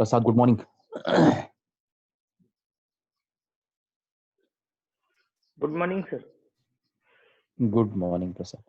Prasad, good morning. Good morning, sir. Good morning, Prasad.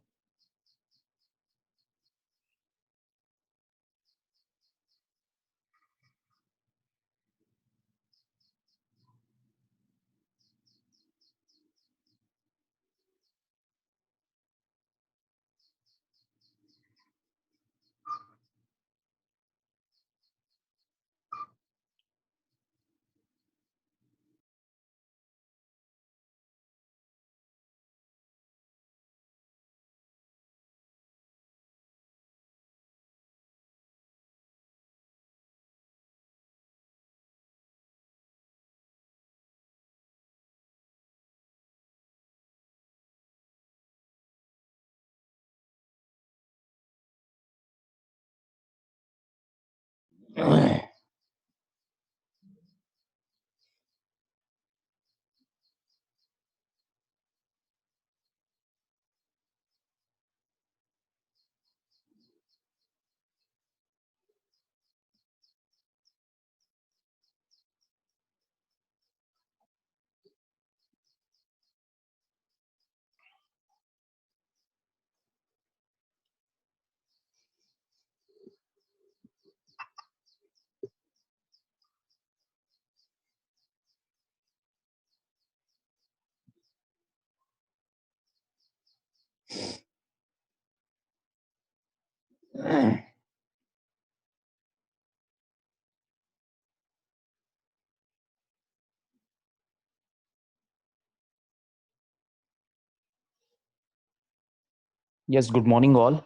Yes, good morning, all.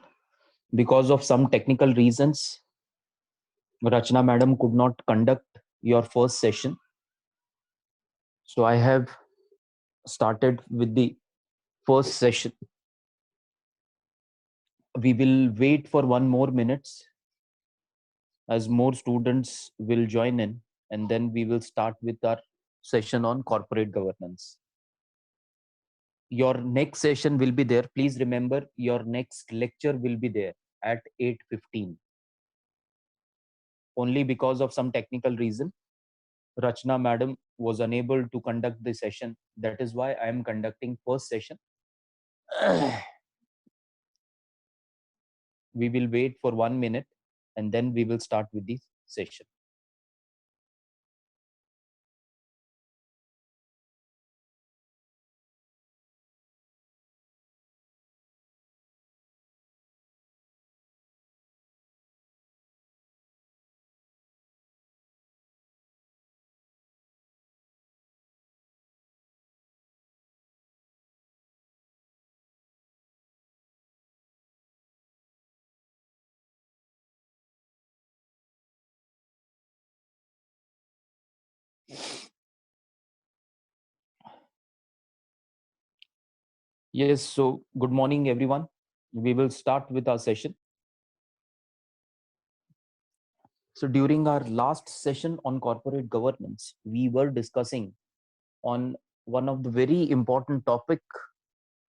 Because of some technical reasons, Rachna madam could not conduct your first session. So I have started with the first session. We will wait for 1 more minutes as more students will join in, and then we will start with our session on corporate governance. Your next session will be there. Please remember, your next lecture will be there at 8:15. Only because of some technical reason, Rachna madam was unable to conduct the session. That is why I am conducting first session. We will wait for 1 minute and then we will start with the session. Yes, so good morning, everyone. We will start with our session. So during our last session on corporate governance, we were discussing on one of the very important topic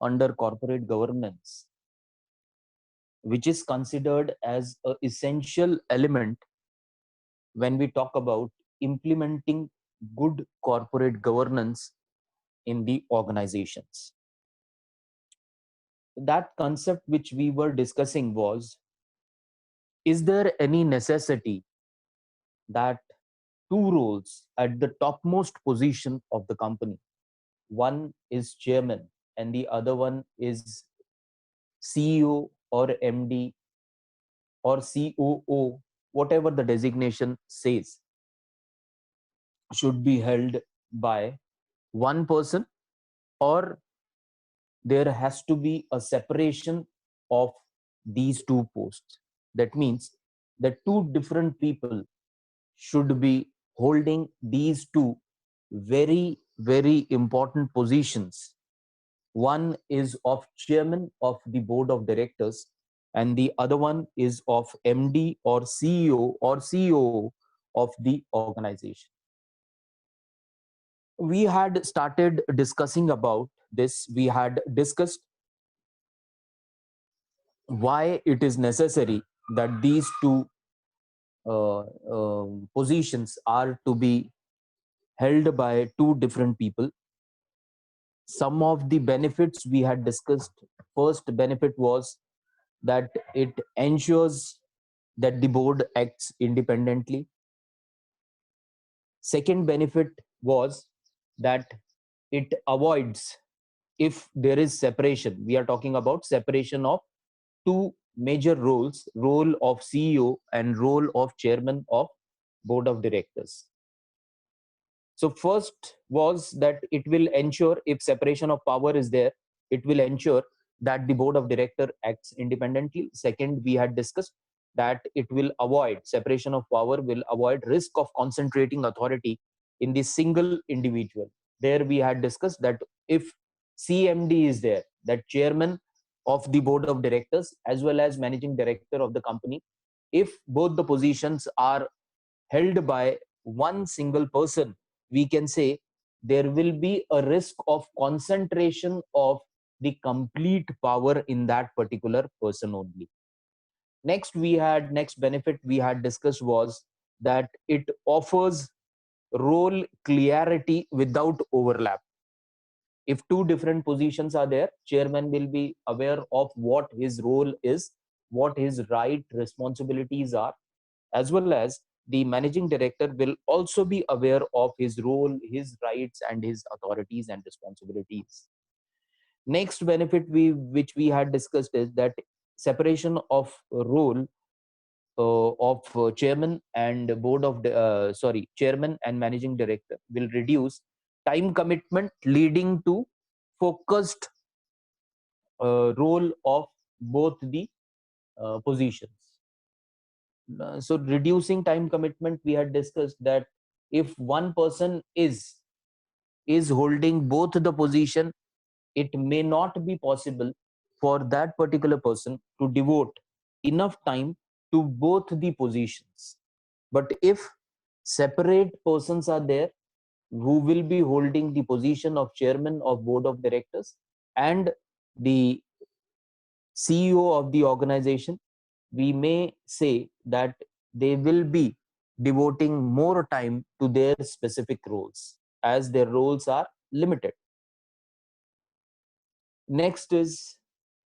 under corporate governance, which is considered as an essential element when we talk about implementing good corporate governance in the organizations. That concept which we were discussing was, is there any necessity that two roles at the topmost position of the company, one is chairman and the other one is CEO or MD or COO, whatever the designation says, should be held by one person, or there has to be a separation of these two posts? That means that two different people should be holding these two very, very important positions. One is of chairman of the board of directors, and the other one is of MD or CEO or COO of the organization. We had started discussing about this. We had discussed why it is necessary that these two positions are to be held by two different people. Some of the benefits we had discussed. First benefit was that it ensures that the board acts independently. Second benefit was that it avoids, if there is separation, we are talking about separation of two major roles, role of CEO and role of chairman of board of directors. So first was that it will ensure, if separation of power is there, it will ensure that the board of director acts independently. Second, we had discussed that it will avoid, separation of power will avoid risk of concentrating authority in the single individual. There we had discussed that if CMD is there, that chairman of the board of directors as well as managing director of the company, if both the positions are held by one single person, we can say there will be a risk of concentration of the complete power in that particular person only. Next benefit we had discussed was that it offers role clarity without overlap. If two different positions are there, chairman will be aware of what his role is, what his right responsibilities are, as well as the managing director will also be aware of his role, his rights, and his authorities and responsibilities. Next benefit which we had discussed is that separation of role of chairman and chairman and managing director will reduce time commitment, leading to focused role of both the positions. So reducing time commitment, we had discussed that if one person is holding both the position, it may not be possible for that particular person to devote enough time to both the positions. But if separate persons are there who will be holding the position of chairman of board of directors and the CEO of the organization, we may say that they will be devoting more time to their specific roles as their roles are limited. Next is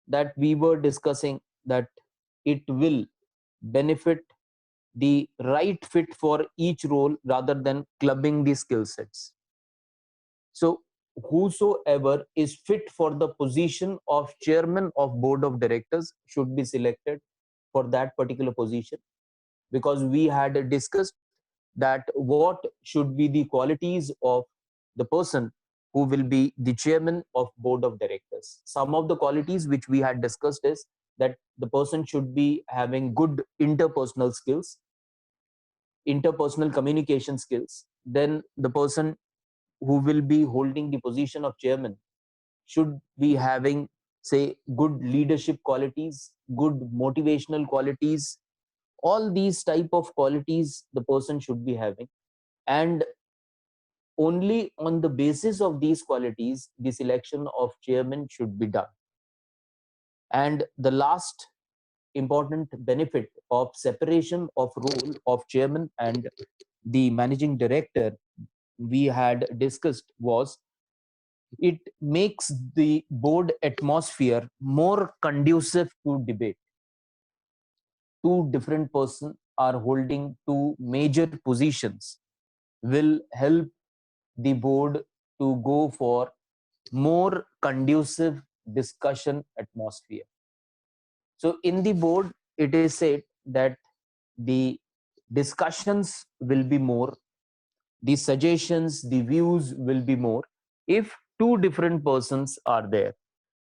that we were discussing that it will benefit the right fit for each role rather than clubbing the skill sets. So whosoever is fit for the position of chairman of board of directors should be selected for that particular position, because we had discussed that what should be the qualities of the person who will be the chairman of board of directors. Some of the qualities which we had discussed is that the person should be having good interpersonal skills, interpersonal communication skills. Then the person who will be holding the position of chairman should be having, say, good leadership qualities, good motivational qualities. All these type of qualities the person should be having, and only on the basis of these qualities the selection of chairman should be done. And the last important benefit of separation of role of chairman and the managing director we had discussed was it makes the board atmosphere more conducive to debate. Two different persons are holding two major positions will help the board to go for more conducive discussion atmosphere. So in the board, it is said that the discussions will be more, the suggestions, the views will be more if two different persons are there.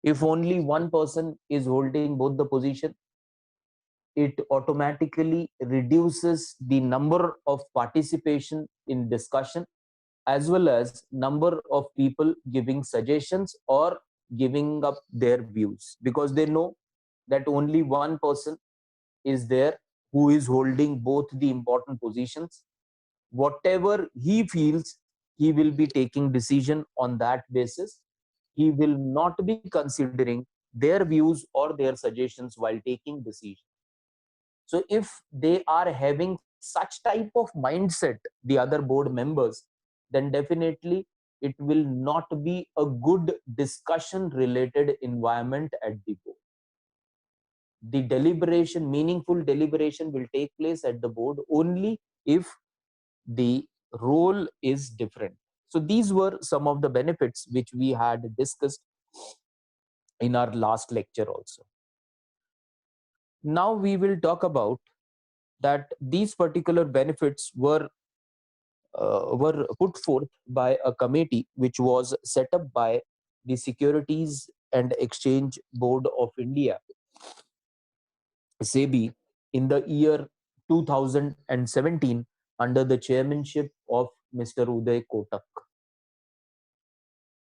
If only one person is holding both the position, it automatically reduces the number of participation in discussion as well as number of people giving suggestions or giving up their views, because they know that only one person is there who is holding both the important positions. Whatever he feels, he will be taking decision on that basis. He will not be considering their views or their suggestions while taking decision. So if they are having such type of mindset, the other board members, then definitely it will not be a good discussion related environment at the board. The deliberation, meaningful deliberation will take place at the board only if the role is different. So these were some of the benefits which we had discussed in our last lecture also. Now we will talk about that these particular benefits were put forth by a committee which was set up by the Securities and Exchange Board of India, SEBI, in the year 2017 under the chairmanship of Mr. Uday Kotak.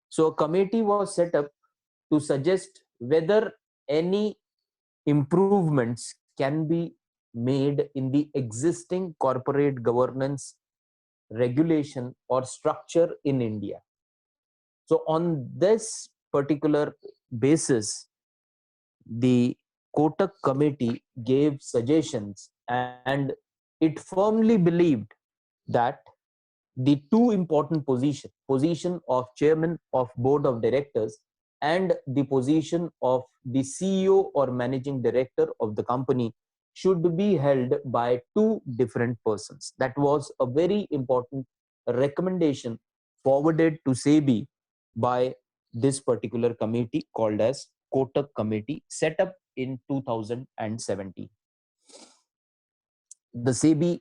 So a committee was set up to suggest whether any improvements can be made in the existing corporate governance regulation or structure in India. So on this particular basis, the Kotak committee gave suggestions, and it firmly believed that the two important position of chairman of board of directors and the position of the CEO or managing director of the company should be held by two different persons. That was a very important recommendation forwarded to SEBI by this particular committee called as Kotak committee, set up in 2017. The SEBI,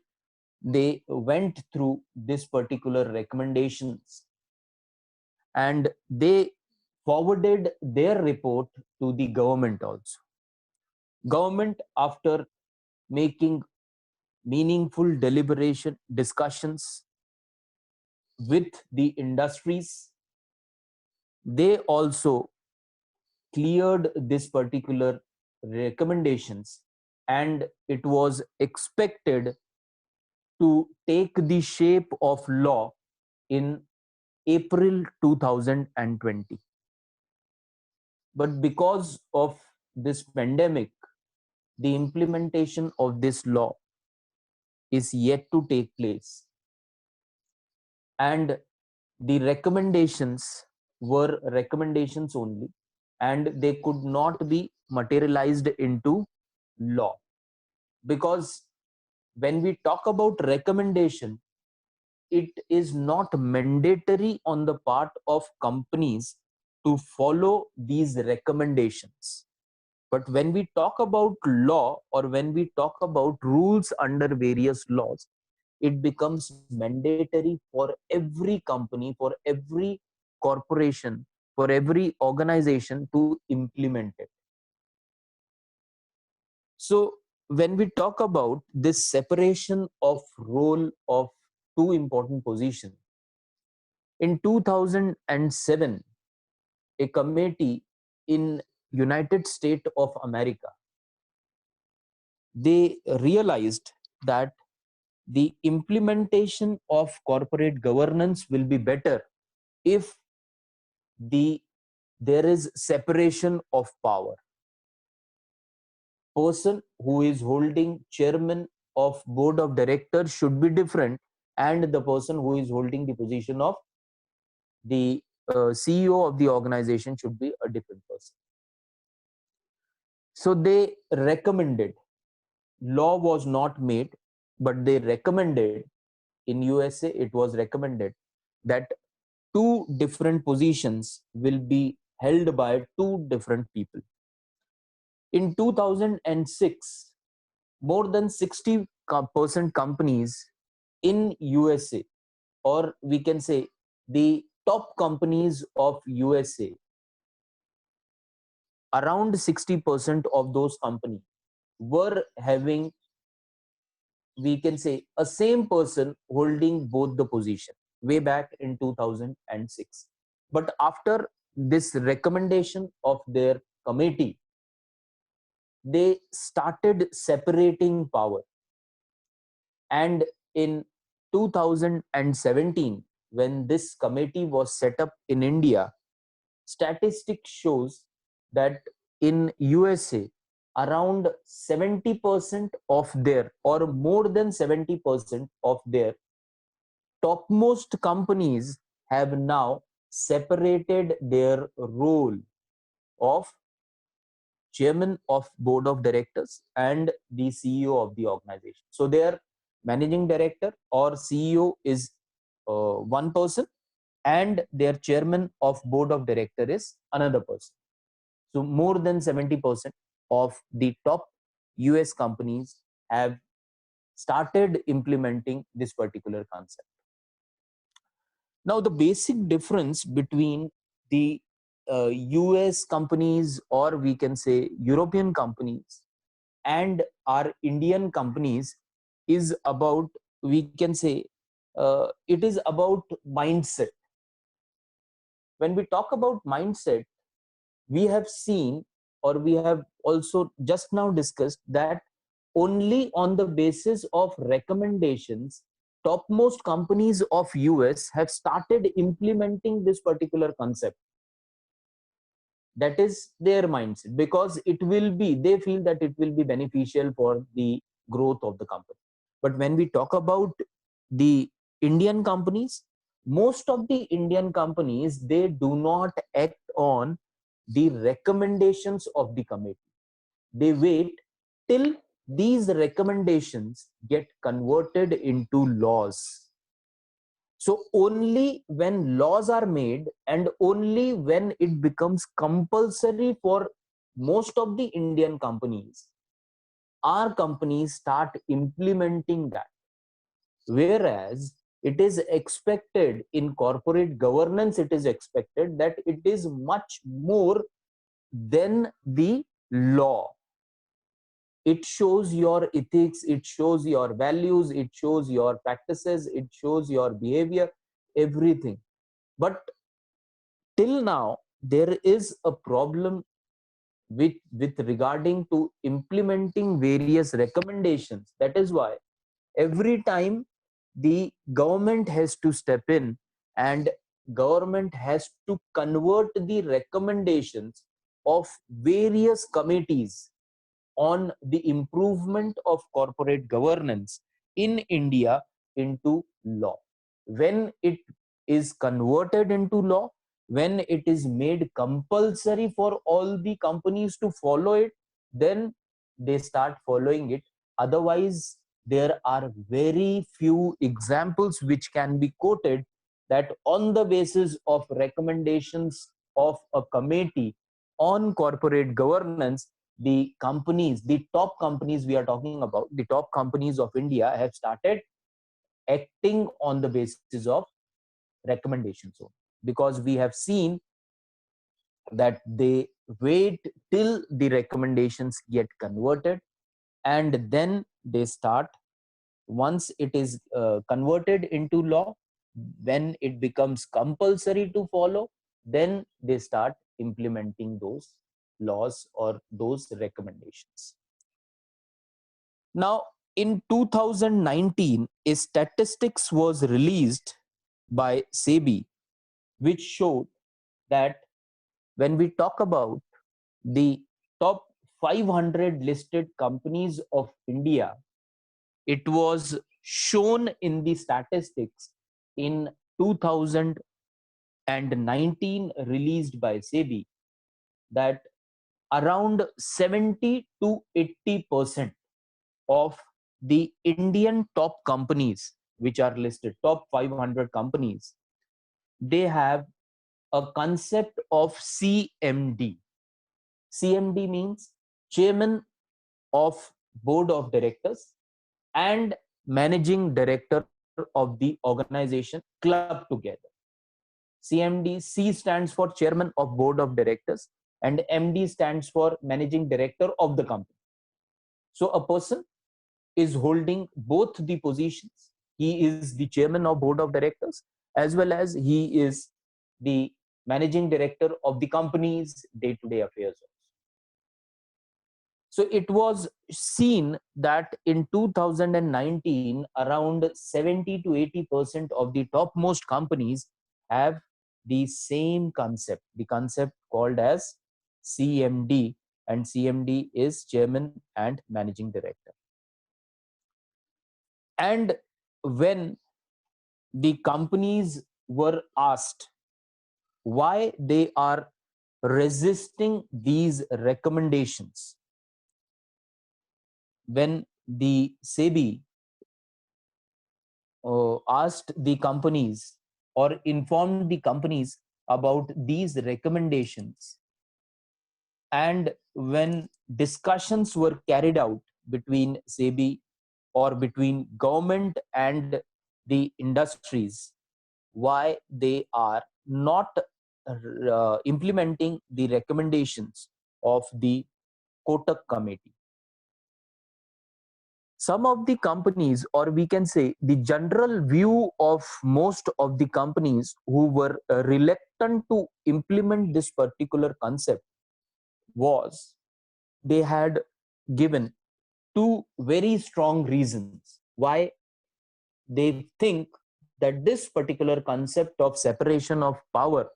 they went through this particular recommendations and they forwarded their report to the government also. Government, after making meaningful deliberation discussions with the industries, they also cleared this particular recommendations, and it was expected to take the shape of law in April 2020. But because of this pandemic, the implementation of this law is yet to take place. And the recommendations were recommendations only, and they could not be materialized into law. Because when we talk about recommendation, it is not mandatory on the part of companies to follow these recommendations. But when we talk about law or when we talk about rules under various laws, it becomes mandatory for every company, for every corporation, for every organization to implement it. So when we talk about this separation of role of two important positions, in 2007, a committee in United States of America, they realized that the implementation of corporate governance will be better if there is separation of power. Person who is holding chairman of board of directors should be different, and the person who is holding the position of the CEO of the organization should be a different person. So they recommended, law was not made, but they recommended, in USA it was recommended that two different positions will be held by two different people. In 2006, more than 60% companies in USA, or we can say the top companies of USA, around 60% of those companies were having, we can say, a same person holding both the position way back in 2006. But after this recommendation of their committee, they started separating power. And in 2017, when this committee was set up in India, statistics shows that in USA, around 70% of their, or more than 70% of their topmost companies have now separated their role of chairman of board of directors and the CEO of the organization. So their managing director or CEO is one person, and their chairman of board of director is another person. So more than 70% of the top US companies have started implementing this particular concept. Now, the basic difference between the US companies, or we can say European companies, and our Indian companies is about, we can say, it is about mindset. When we talk about mindset, we have seen, or we have also just now discussed, that only on the basis of recommendations, topmost companies of US have started implementing this particular concept. That is their mindset, because it will be, they feel that it will be beneficial for the growth of the company. But when we talk about the Indian companies, most of the Indian companies, they do not act on the recommendations of the committee. They wait till these recommendations get converted into laws. So only when laws are made, and only when it becomes compulsory for most of the Indian companies, our companies start implementing that. Whereas it is expected in corporate governance, it is expected that it is much more than the law. It shows your ethics, it shows your values, it shows your practices, it shows your behavior, everything. But till now, there is a problem with regarding to implementing various recommendations. That is why every time the government has to step in, and government has to convert the recommendations of various committees on the improvement of corporate governance in India into law. When it is converted into law, when it is made compulsory for all the companies to follow it, then they start following it. Otherwise, there are very few examples which can be quoted that on the basis of recommendations of a committee on corporate governance, the companies, the top companies we are talking about, the top companies of India have started acting on the basis of recommendations only. Because we have seen that they wait till the recommendations get converted, and then they start, once it is converted into law, when it becomes compulsory to follow, then they start implementing those laws or those recommendations. Now, in 2019, a statistics was released by SEBI, which showed that when we talk about the top 500 listed companies of India, it was shown in the statistics in 2019 released by SEBI that around 70 to 80% of the Indian top companies, which are listed, top 500 companies, they have a concept of CMD. CMD means chairman of board of directors and managing director of the organization clubbed together. CMD, C stands for chairman of board of directors, and MD stands for managing director of the company. So a person is holding both the positions. He is the chairman of board of directors, as well as he is the managing director of the company's day-to-day affairs. So it was seen that in 2019, around 70 to 80% of the topmost companies have the same concept, the concept called as CMD, and CMD is chairman and managing director. And when the companies were asked why they are resisting these recommendations, when the SEBI asked the companies or informed the companies about these recommendations, and when discussions were carried out between SEBI or between government and the industries, why they are not implementing the recommendations of the Kotak committee. Some of the companies, or we can say the general view of most of the companies who were reluctant to implement this particular concept, was they had given two very strong reasons why they think that this particular concept of separation of power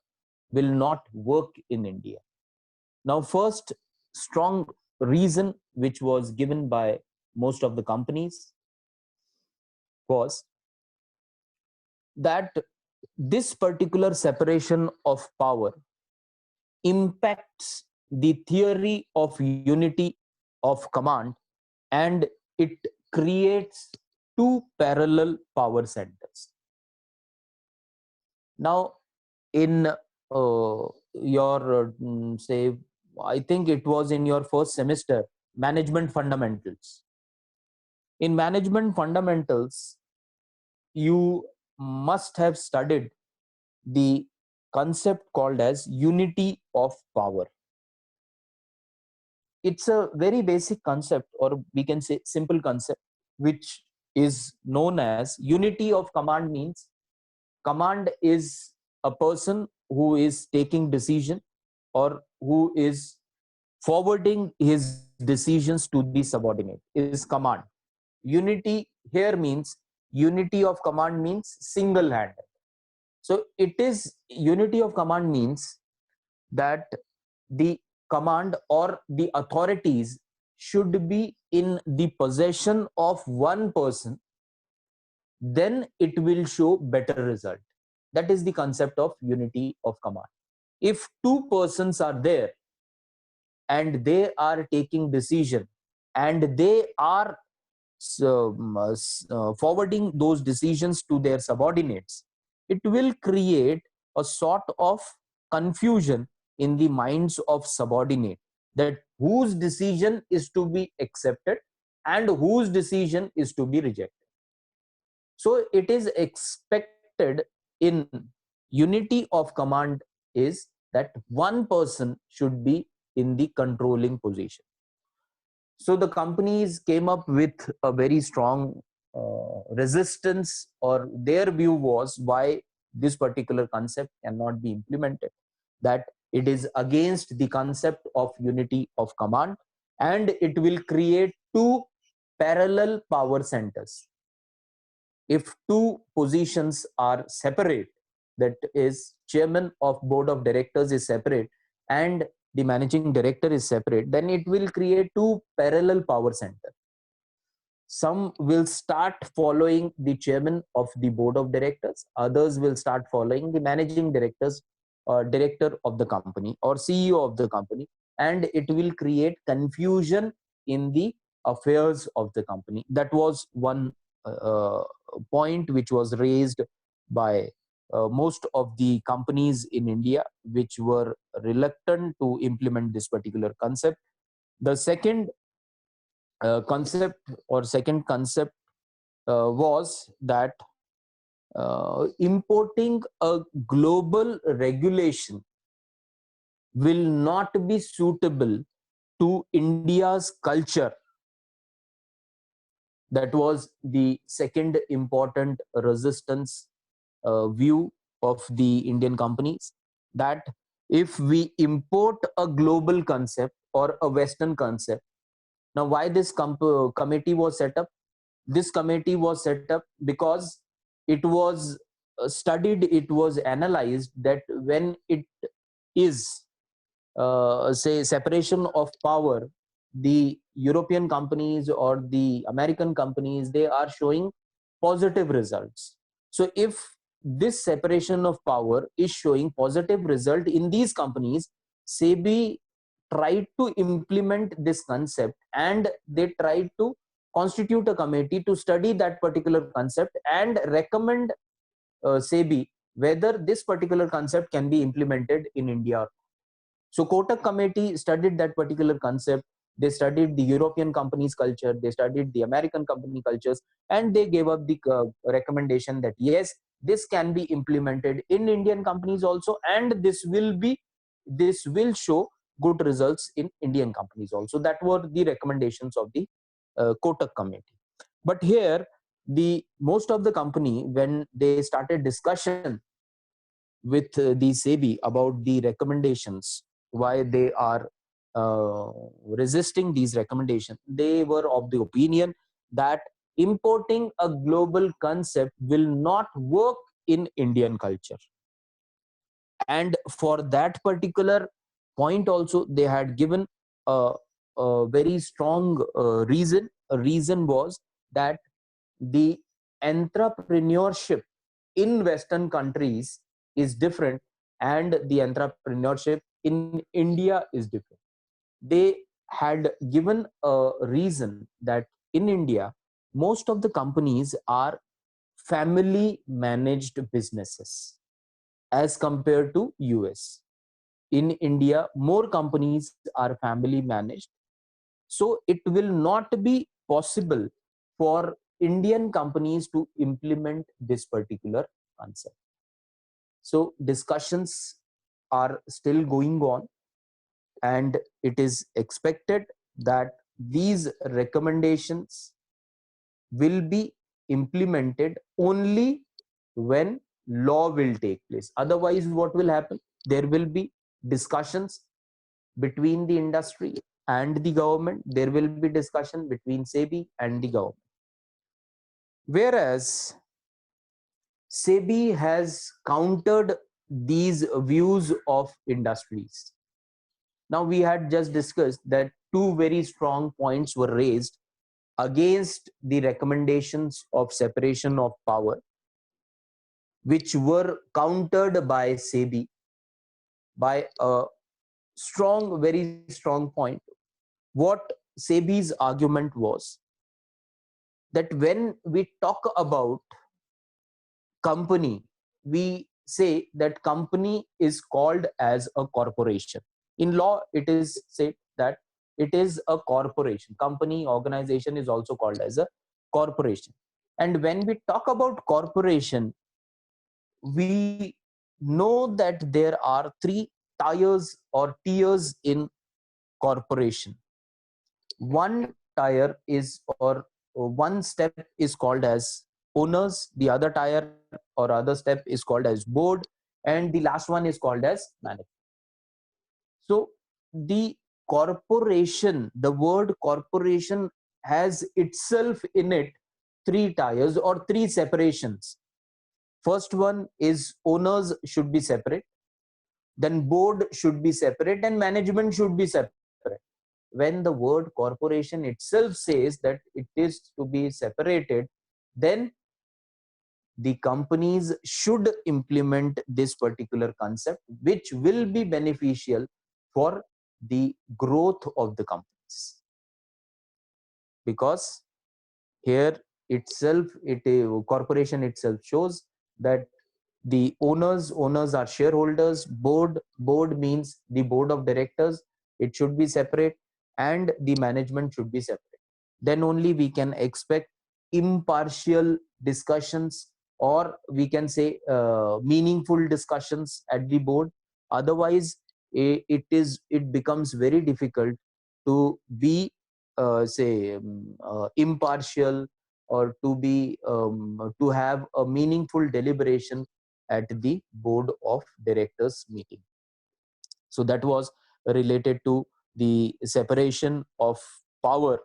will not work in India. Now, first strong reason which was given by most of the companies was that this particular separation of power impacts the theory of unity of command, and it creates two parallel power centers. Now, in your say, I think it was in your first semester, management fundamentals. In management fundamentals, you must have studied the concept called as unity of power. It's a very basic concept, or we can say simple concept, which is known as unity of command. Means command is a person who is taking decision or who is forwarding his decisions to the subordinate is command. Unity here means unity of command means single hand. So it is unity of command means that the command or the authorities should be in the possession of one person, then it will show better result. That is the concept of unity of command. If two persons are there and they are taking decision and they are forwarding those decisions to their subordinates, it will create a sort of confusion in the minds of subordinate, that whose decision is to be accepted and whose decision is to be rejected. So it is expected in unity of command is that one person should be in the controlling position. So the companies came up with a very strong resistance, or their view was why this particular concept cannot be implemented, that it is against the concept of unity of command and it will create two parallel power centers. If two positions are separate, that is chairman of board of directors is separate and the managing director is separate, then it will create two parallel power center. Some will start following the chairman of the board of directors, others will start following the managing directors or director of the company or CEO of the company, and it will create confusion in the affairs of the company. That was one point which was raised by most of the companies in India which were reluctant to implement this particular concept. The second second concept was that importing a global regulation will not be suitable to India's culture. That was the second important resistance view of the Indian companies, that if we import a global concept or a Western concept. Now, why this committee was set up? This committee was set up because it was studied, it was analyzed that when it is say separation of power, the European companies or the American companies, they are showing positive results. So if this separation of power is showing positive result in these companies, SEBI tried to implement this concept, and they tried to constitute a committee to study that particular concept and recommend SEBI whether this particular concept can be implemented in India. So Kotak committee studied that particular concept. They studied the European companies' culture. They studied the American company cultures, and they gave up the recommendation that yes, this can be implemented in Indian companies also, and this will show good results in Indian companies also. That were the recommendations of the Kotak committee. But here, the most of the company, when they started discussion with the SEBI about the recommendations, why they are resisting these recommendations, they were of the opinion that importing a global concept will not work in Indian culture. And for that particular point also, they had given a very strong reason. A reason was that the entrepreneurship in Western countries is different, and the entrepreneurship in India is different. They had given a reason that in India, most of the companies are family managed businesses as compared to US. In India, more companies are family managed. So it will not be possible for Indian companies to implement this particular concept. So discussions are still going on, and it is expected that these recommendations will be implemented only when law will take place. Otherwise, what will happen? There will be discussions between the industry and the government. There will be discussion between SEBI and the government. Whereas SEBI has countered these views of industries. Now, we had just discussed that two very strong points were raised against the recommendations of separation of power, which were countered by SEBI by a strong, very strong point. What SEBI's argument was that when we talk about company, we say that company is called as a corporation. In law, it is said that it is a corporation. Company, organization is also called as a corporation. And when we talk about corporation, we know that there are three tiers or tiers in corporation. One tier is, or one step is called as owners, the other tier or other step is called as board, and the last one is called as management. So the corporation, the word corporation has itself in it three tiers or three separations. First one is owners should be separate, then board should be separate, and management should be separate. When the word corporation itself says that it is to be separated, then the companies should implement this particular concept, which will be beneficial for the growth of the companies. Because here itself, corporation itself shows that the owners are shareholders. Board means the board of directors, it should be separate, and the management should be separate. Then only we can expect impartial discussions, or we can say meaningful discussions at the board. Otherwise, it becomes very difficult to be say impartial, or to be to have a meaningful deliberation at the board of directors meeting. So that was related to the separation of power.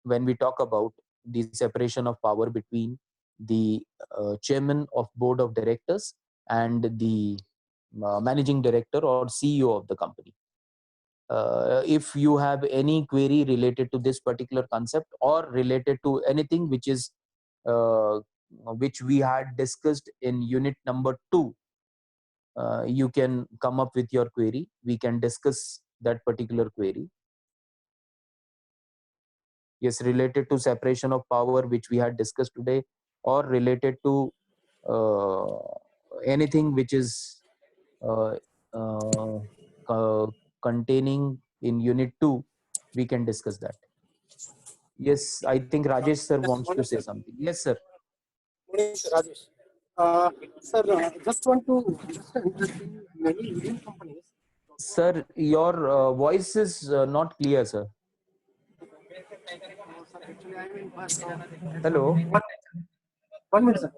When we talk about the separation of power between the chairman of board of directors and the managing director or CEO of the company. If you have any query related to this particular concept or related to anything which we had discussed in unit number 2, you can come up with your query. We can discuss that particular query. Yes, related to separation of power, which we had discussed today, or related to anything which is uh, containing in unit 2, we can discuss that. Yes, I think Rajesh sir wants to say something. Yes, sir. Morning, Sir Rajesh. Sir, just want to understand that in many Indian companies. Sir, your voice is not clear, sir. Sir, actually, I'm in bus. So Hello. one minute, sir.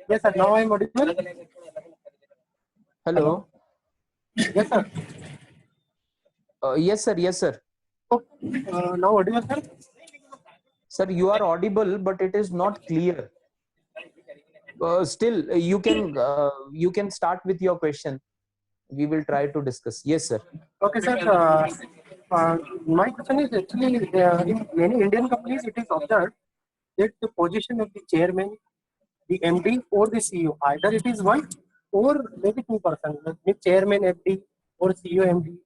Yes, sir. Now I'm audible. Hello. Yes, sir. Yes, sir. Yes, sir. So, now audible, sir. Sir, you are audible, but it is not clear. Still, you can start with your question. We will try to discuss. Yes, sir. Okay, sir. My question is actually in many Indian companies, it is observed that the position of the chairman, the MD, or the CEO, either it is one or maybe two person, the chairman, MD, or CEO, MD.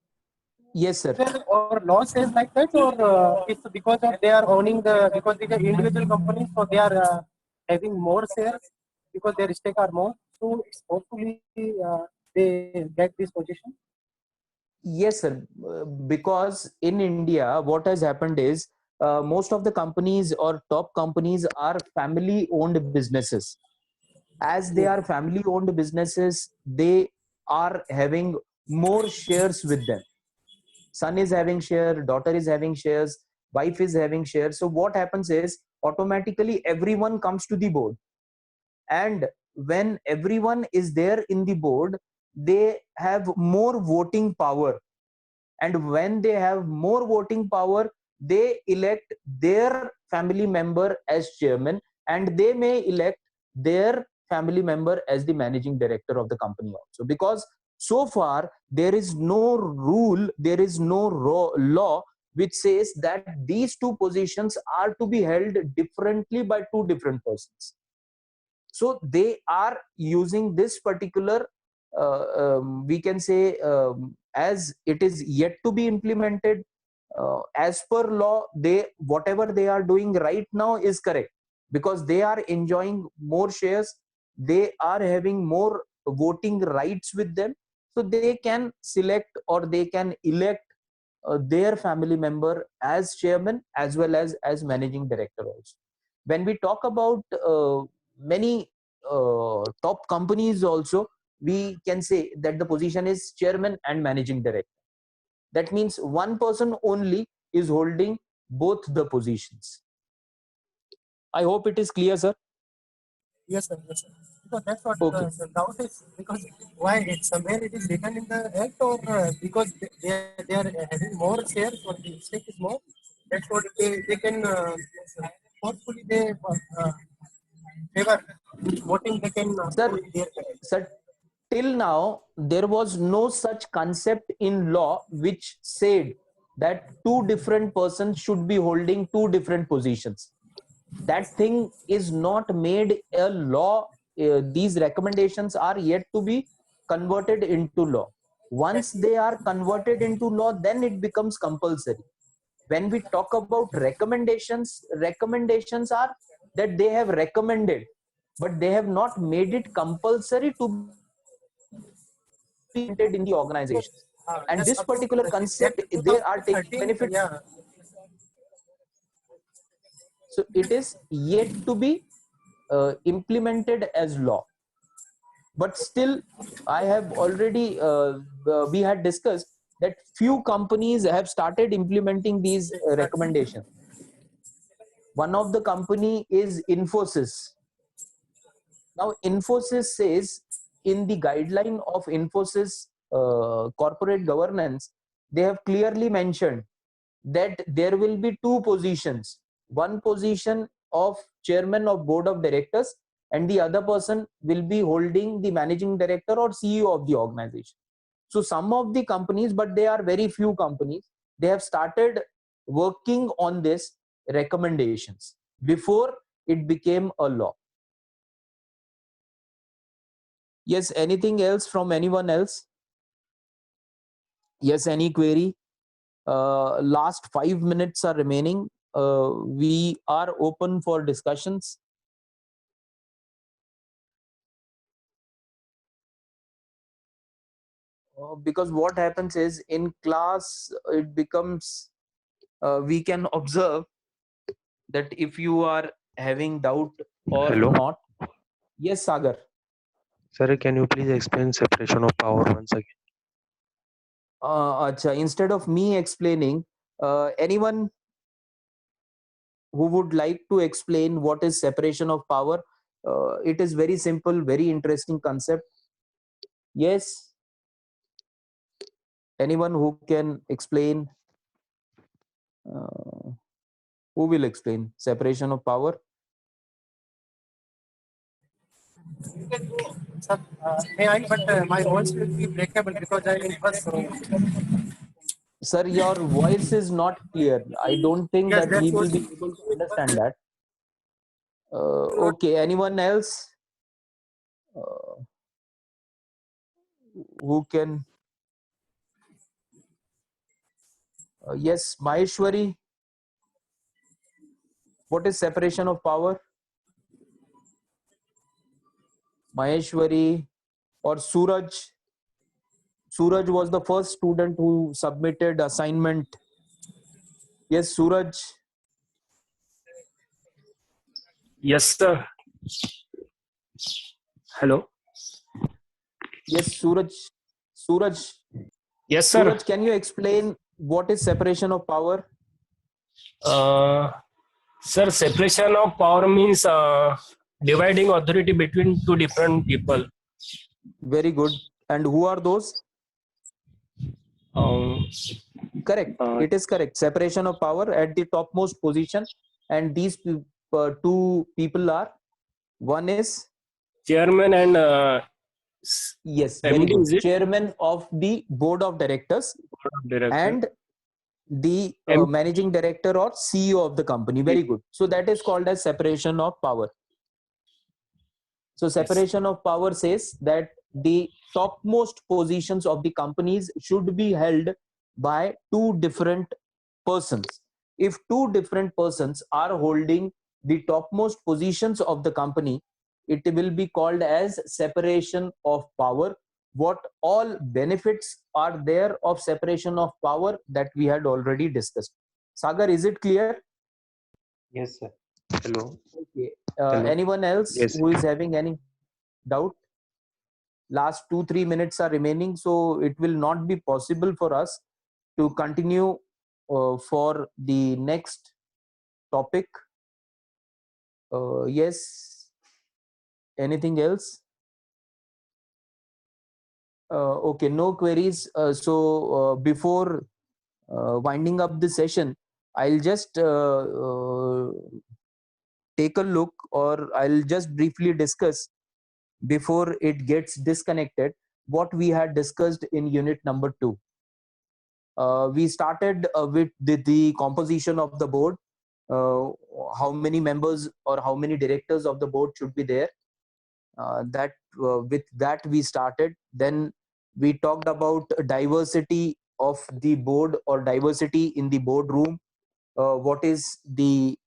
Yes, sir. Or law says like that, or it's because of they are owning because these are individual companies, so they are having more shares because their stake are more. So hopefully they get this position. Yes, sir. Because in India, what has happened is most of the companies or top companies are family owned businesses. As they are family owned businesses, they are having more shares with them. Son is having share, daughter is having shares, wife is having shares. So what happens is automatically everyone comes to the board, and when everyone is there in the board, they have more voting power, and when they have more voting power, they elect their family member as chairman, and they may elect their family member as the managing director of the company also. Because so far there is no rule, there is no law which says that these two positions are to be held differently by two different persons. So they are using this particular we can say as it is yet to be implemented. As per law, they whatever they are doing right now is correct, because they are enjoying more shares, they are having more voting rights with them, so they can select or they can elect their family member as chairman as well as managing director also. When we talk about many top companies also, we can say that the position is chairman and managing director. That means one person only is holding both the positions. I hope it is clear, sir. Yes, sir. Yes, sir. Because that's what Okay. the doubt is. Because why it's somewhere it is written in the act, or because they are having more shares or the stake is more. That's what they can hopefully they were voting. They can Sir, hold their credit. sir, till now there was no such concept in law which said that two different persons should be holding two different positions. That thing is not made a law. These recommendations are yet to be converted into law. Once they are converted into law, then it becomes compulsory. When we talk about recommendations, recommendations are that they have recommended, but they have not made it compulsory to be implemented in the organizations. And Just this about particular that concept, they are taking 2013, benefit. yeah. So it is yet to be implemented as law. But still, I have already we had discussed that few companies have started implementing these recommendations. One of the company is Infosys. Now Infosys says in the guideline of Infosys corporate governance, they have clearly mentioned that there will be two positions: one position of chairman of board of directors and the other person will be holding the managing director or CEO of the organization. So some of the companies, but they are very few companies, they have started working on this recommendations before it became a law. Yes, anything else from anyone else? Yes, any query? Last 5 minutes are remaining. We are open for discussions. Because what happens is in class, it becomes, we can observe that if you are having doubt or Hello. not. Yes, Sagar. Sir, can you please explain separation of power once again? Acha, instead of me explaining, anyone who would like to explain what is separation of power? It is very simple, very interesting concept. Yes, anyone who can explain? Who will explain separation of power? Sir, may I? But my voice will be breakable because I am in bus. So Sir, your voice is not clear. I don't think yes, that that's he will what. be able to understand that. Okay, anyone else who can? Yes, Maheshwari. What is separation of power? Maheshwari or Suraj? Suraj was the first student who submitted assignment. Yes, Suraj. Yes, sir. Hello. Yes, Suraj. Suraj. Yes, sir. Suraj, can you explain what is separation of power? Sir, separation of power means dividing authority between two different people. Very good. And who are those? Um, Correct. It is correct. Separation of power at the topmost position. And these two people are, one is, chairman and yes, very MD, good, is it? chairman of the board of directors, Board of director. and the M- managing director or CEO of the company. Very good. So that is called as separation of power. So separation of power says that the topmost positions of the companies should be held by two different persons. If two different persons are holding the topmost positions of the company, it will be called as separation of power. What all benefits are there of separation of power that we had already discussed. Sagar, is it clear? Yes, sir. Hello. Okay. Hello. Anyone else Yes. who is having any doubt? Last 2-3 minutes are remaining, so it will not be possible for us to continue for the next topic. Yes, anything else? Okay, no queries. So before winding up the session, I'll just take a look, or I'll just briefly discuss before it gets disconnected what we had discussed in unit number 2. We started with the composition of the board, how many members or how many directors of the board should be there. With that we started. Then we talked about diversity of the board or diversity in the boardroom. What is the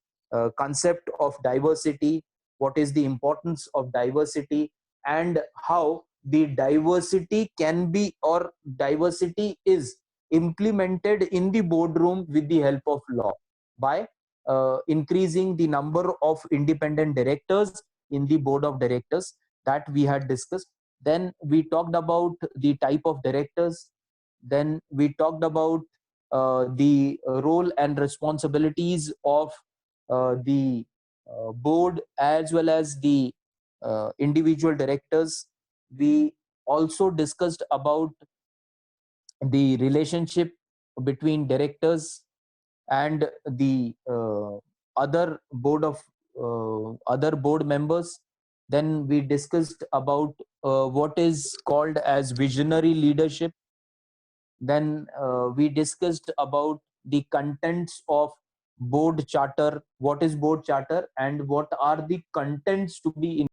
concept of diversity? What is the importance of diversity? And how the diversity can be, or diversity is implemented in the boardroom with the help of law by increasing the number of independent directors in the board of directors, that we had discussed. Then we talked about the type of directors. Then we talked about the role and responsibilities of the board as well as the individual directors. We also discussed about the relationship between directors and the other board members. Then we discussed about what is called as visionary leadership. Then we discussed about the contents of board charter, what is board charter and what are the contents to be